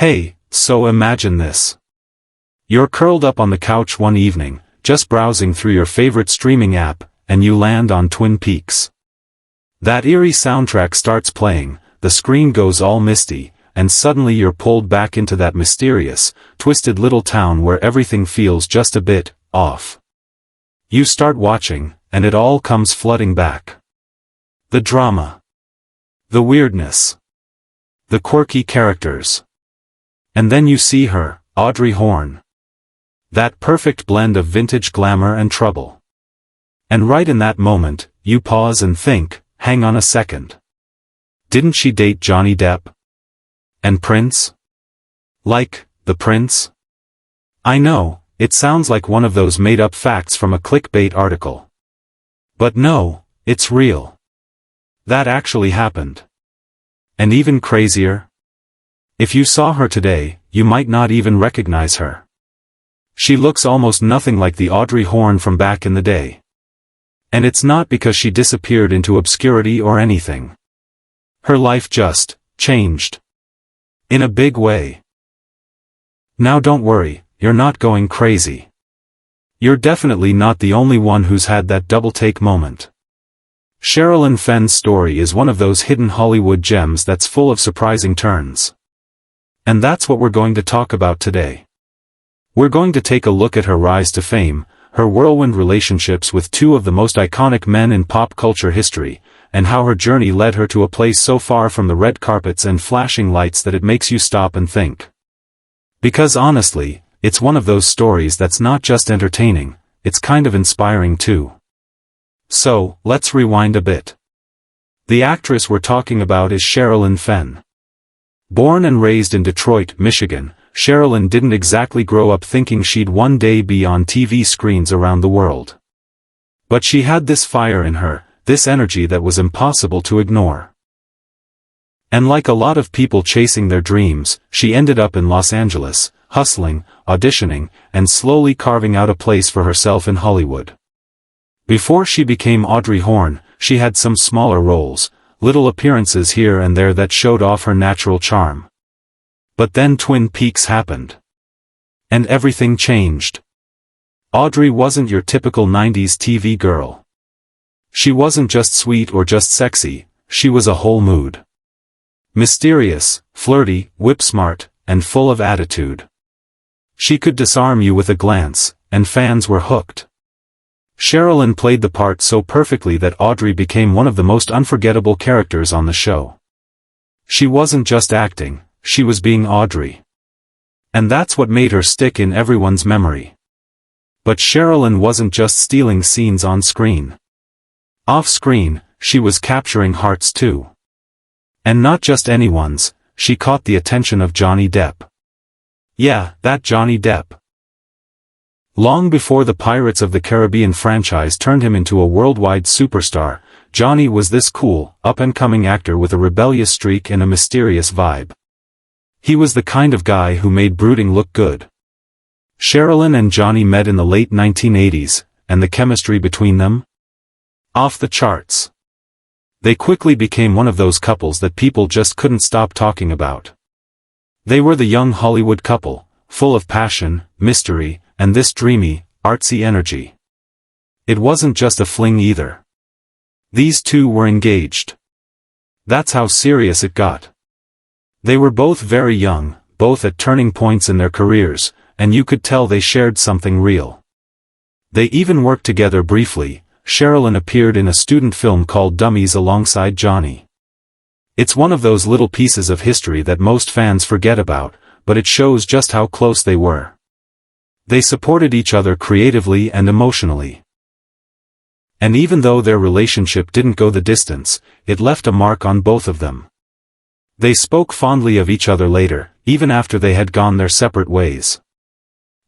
Hey, so imagine this. You're curled up on the couch one evening, just browsing through your favorite streaming app, and you land on Twin Peaks. That eerie soundtrack starts playing, the screen goes all misty, and suddenly you're pulled back into that mysterious, twisted little town where everything feels just a bit off. You start watching, and it all comes flooding back. The drama. The weirdness. The quirky characters. And then you see her, Audrey Horne. That perfect blend of vintage glamour and trouble. And right in that moment, you pause and think, hang on a second. Didn't she date Johnny Depp? And Prince? Like, the Prince? I know, it sounds like one of those made-up facts from a clickbait article. But no, it's real. That actually happened. And even crazier? If you saw her today, you might not even recognize her. She looks almost nothing like the Audrey Horne from back in the day. And it's not because she disappeared into obscurity or anything. Her life just changed. In a big way. Now don't worry, you're not going crazy. You're definitely not the only one who's had that double-take moment. Sherilyn Fenn's story is one of those hidden Hollywood gems that's full of surprising turns. And that's what we're going to talk about today. We're going to take a look at her rise to fame, her whirlwind relationships with two of the most iconic men in pop culture history, and how her journey led her to a place so far from the red carpets and flashing lights that it makes you stop and think. Because honestly, it's one of those stories that's not just entertaining, it's kind of inspiring too. So, let's rewind a bit. The actress we're talking about is Sherilyn Fenn. Born and raised in Detroit, Michigan, Sherilyn didn't exactly grow up thinking she'd one day be on TV screens around the world. But she had this fire in her, this energy that was impossible to ignore. And like a lot of people chasing their dreams, she ended up in Los Angeles, hustling, auditioning, and slowly carving out a place for herself in Hollywood. Before she became Audrey Horne, she had some smaller roles, little appearances here and there that showed off her natural charm. But then Twin Peaks happened. And everything changed. Audrey wasn't your typical 90s TV girl. She wasn't just sweet or just sexy, she was a whole mood. Mysterious, flirty, whip-smart, and full of attitude. She could disarm you with a glance, and fans were hooked. Sherilyn played the part so perfectly that Audrey became one of the most unforgettable characters on the show. She wasn't just acting, she was being Audrey. And that's what made her stick in everyone's memory. But Sherilyn wasn't just stealing scenes on screen. Off-screen, she was capturing hearts too. And not just anyone's, she caught the attention of Johnny Depp. Yeah, that Johnny Depp. Long before the Pirates of the Caribbean franchise turned him into a worldwide superstar, Johnny was this cool, up-and-coming actor with a rebellious streak and a mysterious vibe. He was the kind of guy who made brooding look good. Sherilyn and Johnny met in the late 1980s, and the chemistry between them? Off the charts. They quickly became one of those couples that people just couldn't stop talking about. They were the young Hollywood couple, full of passion, mystery, and this dreamy, artsy energy. It wasn't just a fling either. These two were engaged. That's how serious it got. They were both very young, both at turning points in their careers, and you could tell they shared something real. They even worked together briefly. Sherilyn appeared in a student film called Dummies alongside Johnny. It's one of those little pieces of history that most fans forget about, but it shows just how close they were. They supported each other creatively and emotionally. And even though their relationship didn't go the distance, it left a mark on both of them. They spoke fondly of each other later, even after they had gone their separate ways.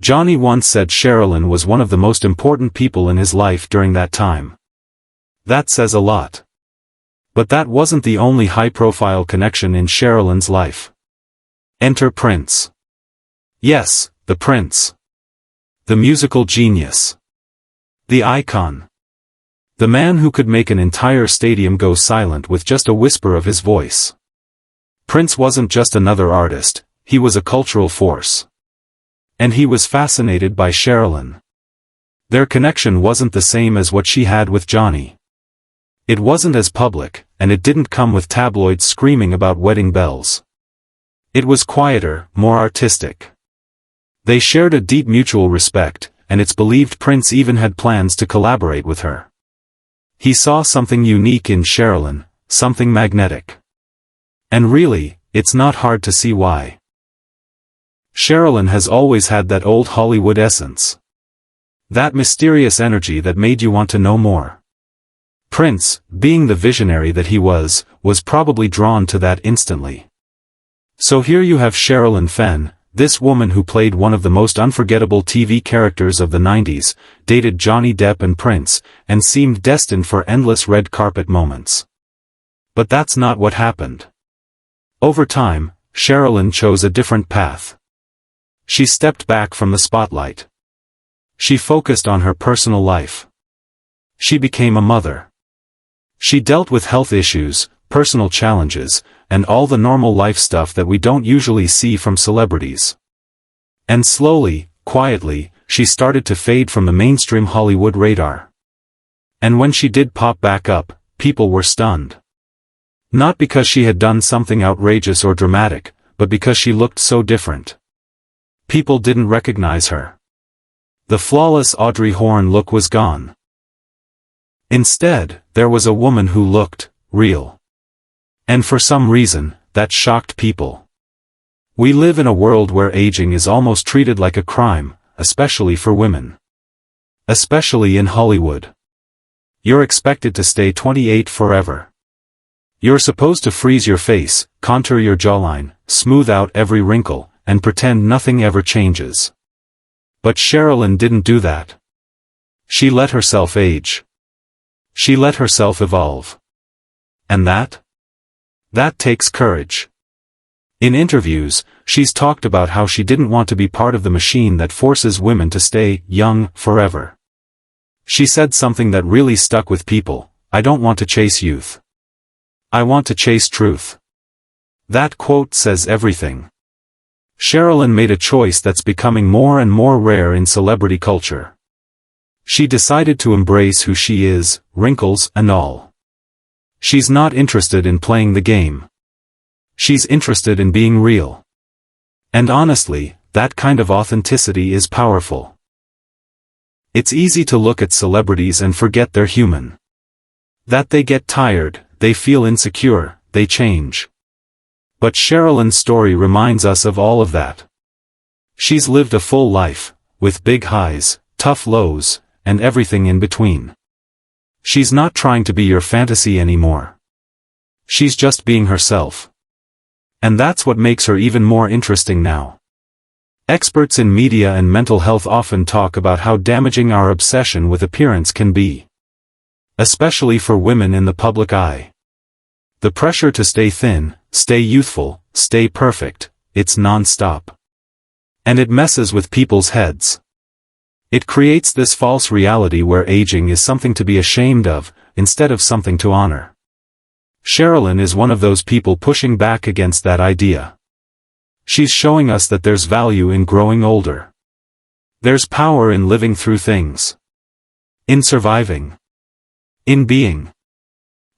Johnny once said Sherilyn was one of the most important people in his life during that time. That says a lot. But that wasn't the only high-profile connection in Sherilyn's life. Enter Prince. Yes, the Prince. The musical genius. The icon. The man who could make an entire stadium go silent with just a whisper of his voice. Prince wasn't just another artist, he was a cultural force. And he was fascinated by Sherilyn. Their connection wasn't the same as what she had with Johnny. It wasn't as public, and it didn't come with tabloids screaming about wedding bells. It was quieter, more artistic. They shared a deep mutual respect, and it's believed Prince even had plans to collaborate with her. He saw something unique in Sherilyn, something magnetic. And really, it's not hard to see why. Sherilyn has always had that old Hollywood essence. That mysterious energy that made you want to know more. Prince, being the visionary that he was probably drawn to that instantly. So here you have Sherilyn Fenn, this woman who played one of the most unforgettable TV characters of the 90s, dated Johnny Depp and Prince, and seemed destined for endless red carpet moments. But that's not what happened. Over time, Sherilyn chose a different path. She stepped back from the spotlight. She focused on her personal life. She became a mother. She dealt with health issues, personal challenges, and all the normal life stuff that we don't usually see from celebrities. And slowly, quietly, she started to fade from the mainstream Hollywood radar. And when she did pop back up, people were stunned. Not because she had done something outrageous or dramatic, but because she looked so different. People didn't recognize her. The flawless Audrey Horne look was gone. Instead, there was a woman who looked real. And for some reason, that shocked people. We live in a world where aging is almost treated like a crime, especially for women. Especially in Hollywood. You're expected to stay 28 forever. You're supposed to freeze your face, contour your jawline, smooth out every wrinkle, and pretend nothing ever changes. But Sherilyn didn't do that. She let herself age. She let herself evolve. And that takes courage. In interviews, she's talked about how she didn't want to be part of the machine that forces women to stay young forever. She said something that really stuck with people: "I don't want to chase youth. I want to chase truth." That quote says everything. Sherilyn made a choice that's becoming more and more rare in celebrity culture. She decided to embrace who she is, wrinkles and all. She's not interested in playing the game. She's interested in being real. And honestly, that kind of authenticity is powerful. It's easy to look at celebrities and forget they're human. That they get tired, they feel insecure, they change. But Sherilyn's story reminds us of all of that. She's lived a full life, with big highs, tough lows, and everything in between. She's not trying to be your fantasy anymore. She's just being herself. And that's what makes her even more interesting now. Experts in media and mental health often talk about how damaging our obsession with appearance can be. Especially for women in the public eye. The pressure to stay thin, stay youthful, stay perfect, it's non-stop. And it messes with people's heads. It creates this false reality where aging is something to be ashamed of, instead of something to honor. Sherilyn is one of those people pushing back against that idea. She's showing us that there's value in growing older. There's power in living through things. In surviving. In being.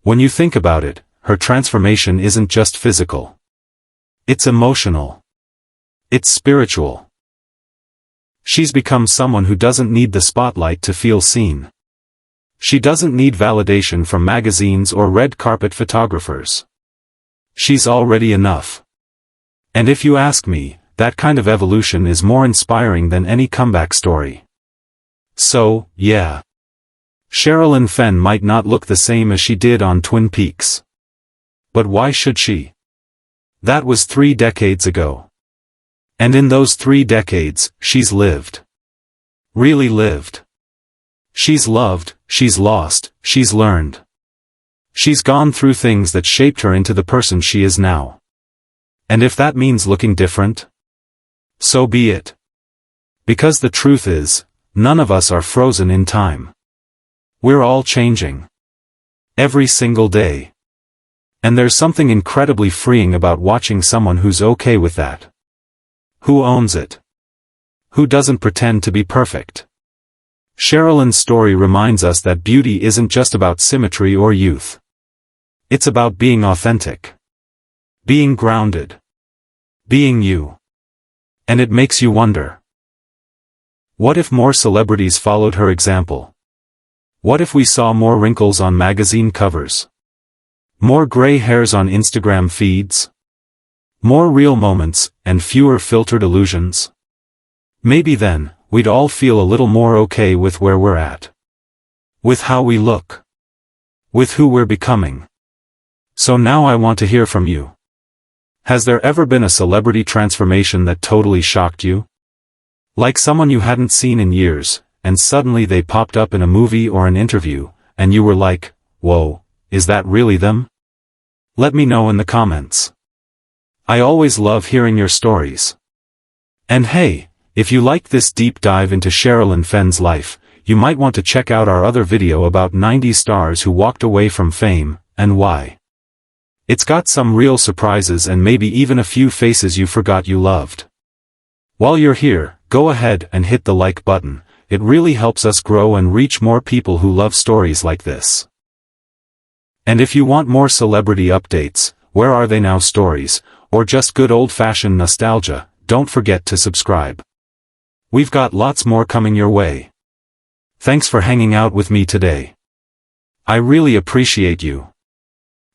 When you think about it, her transformation isn't just physical. It's emotional. It's spiritual. She's become someone who doesn't need the spotlight to feel seen. She doesn't need validation from magazines or red carpet photographers. She's already enough. And if you ask me, that kind of evolution is more inspiring than any comeback story. So, yeah. Sherilyn Fenn might not look the same as she did on Twin Peaks. But why should she? That was 3 decades ago. And in those 3 decades, she's lived. Really lived. She's loved, she's lost, she's learned. She's gone through things that shaped her into the person she is now. And if that means looking different, so be it. Because the truth is, none of us are frozen in time. We're all changing. Every single day. And there's something incredibly freeing about watching someone who's okay with that. Who owns it? Who doesn't pretend to be perfect? Sherilyn's story reminds us that beauty isn't just about symmetry or youth. It's about being authentic. Being grounded. Being you. And it makes you wonder. What if more celebrities followed her example? What if we saw more wrinkles on magazine covers? More gray hairs on Instagram feeds? More real moments, and fewer filtered illusions? Maybe then, we'd all feel a little more okay with where we're at. With how we look. With who we're becoming. So now I want to hear from you. Has there ever been a celebrity transformation that totally shocked you? Like someone you hadn't seen in years, and suddenly they popped up in a movie or an interview, and you were like, whoa, is that really them? Let me know in the comments. I always love hearing your stories. And hey, if you liked this deep dive into Sherilyn Fenn's life, you might want to check out our other video about 90s stars who walked away from fame, and why. It's got some real surprises and maybe even a few faces you forgot you loved. While you're here, go ahead and hit the like button. It really helps us grow and reach more people who love stories like this. And if you want more celebrity updates, where are they now stories, or just good old-fashioned nostalgia, don't forget to subscribe. We've got lots more coming your way. Thanks for hanging out with me today. I really appreciate you.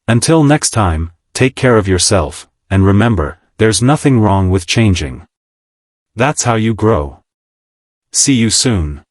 Until next time, take care of yourself, and remember, there's nothing wrong with changing. That's how you grow. See you soon.